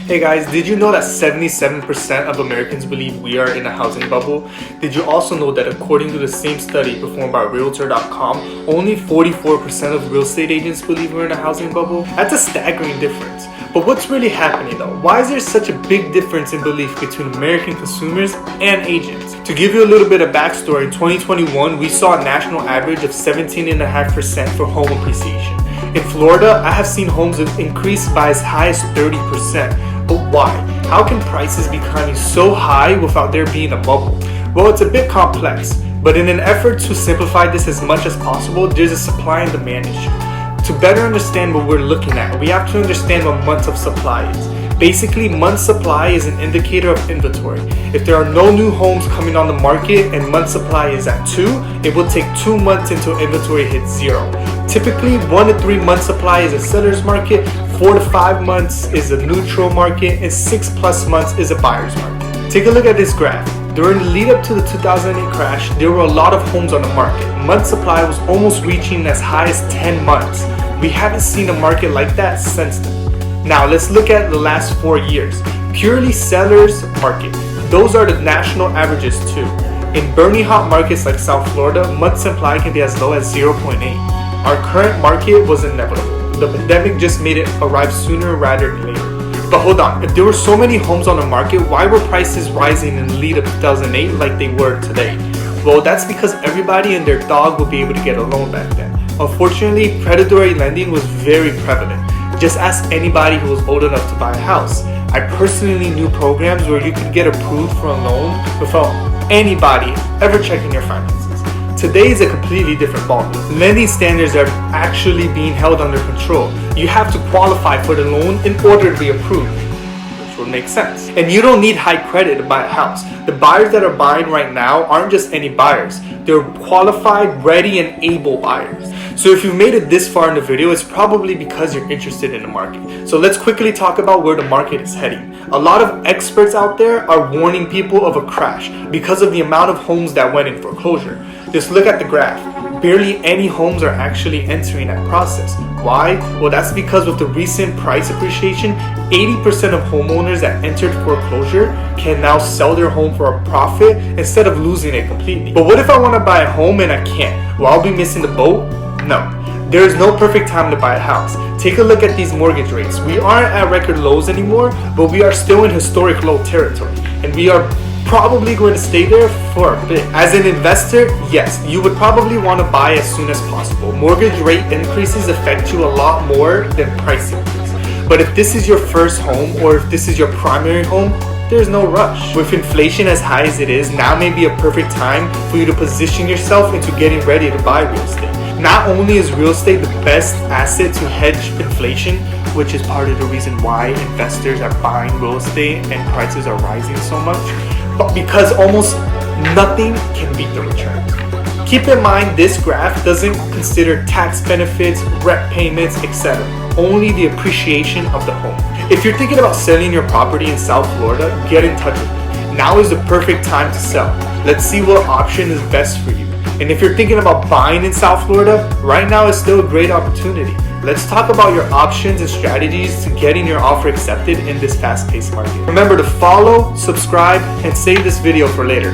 Hey guys, did you know that 77% of Americans believe we are in a housing bubble? Did you also know that according to the same study performed by Realtor.com, only 44% of real estate agents believe we're in a housing bubble? That's a staggering difference. But what's really happening though? Why is there such a big difference in belief between American consumers and agents? To give you a little bit of backstory, in 2021, we saw a national average of 17.5% for home appreciation. In Florida, I have seen homes increase by as high as 30%. But why? How can prices be climbing so high without there being a bubble? Well, it's a bit complex, but in an effort to simplify this as much as possible, there's a supply and demand issue. To better understand what we're looking at, we have to understand what months of supply is. Basically, month supply is an indicator of inventory. If there are no new homes coming on the market and month supply is at 2, it will take 2 months until inventory hits 0. Typically, 1 to 3 month supply is a seller's market, 4 to 5 months is a neutral market, and 6+ months is a buyer's market. Take a look at this graph. During the lead up to the 2008 crash, there were a lot of homes on the market. Month supply was almost reaching as high as 10 months. We haven't seen a market like that since then. Now let's look at the last 4 years. Purely sellers market. Those are the national averages too. In burning hot markets like South Florida, month supply can be as low as 0.8. Our current market was inevitable. The pandemic just made it arrive sooner rather than later. But hold on, if there were so many homes on the market, why were prices rising in the lead up to 2008 like they were today? Well, that's because everybody and their dog would be able to get a loan back then. Unfortunately, predatory lending was very prevalent. Just ask anybody who was old enough to buy a house. I personally knew programs where you could get approved for a loan without anybody ever checking your finances. Today is a completely different ballgame. Lending standards are actually being held under control. You have to qualify for the loan in order to be approved, which would make sense. And you don't need high credit to buy a house. The buyers that are buying right now aren't just any buyers. They're qualified, ready, and able buyers. So if you've made it this far in the video, it's probably because you're interested in the market. So let's quickly talk about where the market is heading. A lot of experts out there are warning people of a crash because of the amount of homes that went in foreclosure. Just look at the graph. Barely any homes are actually entering that process. Why? Well, that's because with the recent price appreciation, 80% of homeowners that entered foreclosure can now sell their home for a profit instead of losing it completely. But what if I want to buy a home and I can't? Will I be missing the boat? No. There is no perfect time to buy a house. Take a look at these mortgage rates. We aren't at record lows anymore, but we are still in historic low territory. And we are probably going to stay there for a bit. As an investor, yes, you would probably want to buy as soon as possible. Mortgage rate increases affect you a lot more than price increase. But if this is your first home or if this is your primary home, there's no rush. With inflation as high as it is, now may be a perfect time for you to position yourself into getting ready to buy real estate. Not only is real estate the best asset to hedge inflation, which is part of the reason why investors are buying real estate and prices are rising so much, but because almost nothing can beat the returns. Keep in mind, this graph doesn't consider tax benefits, rent payments, etc. Only the appreciation of the home. If you're thinking about selling your property in South Florida, get in touch with me. Now is the perfect time to sell. Let's see what option is best for you. And if you're thinking about buying in South Florida, right now is still a great opportunity. Let's talk about your options and strategies to getting your offer accepted in this fast-paced market. Remember to follow, subscribe, and save this video for later.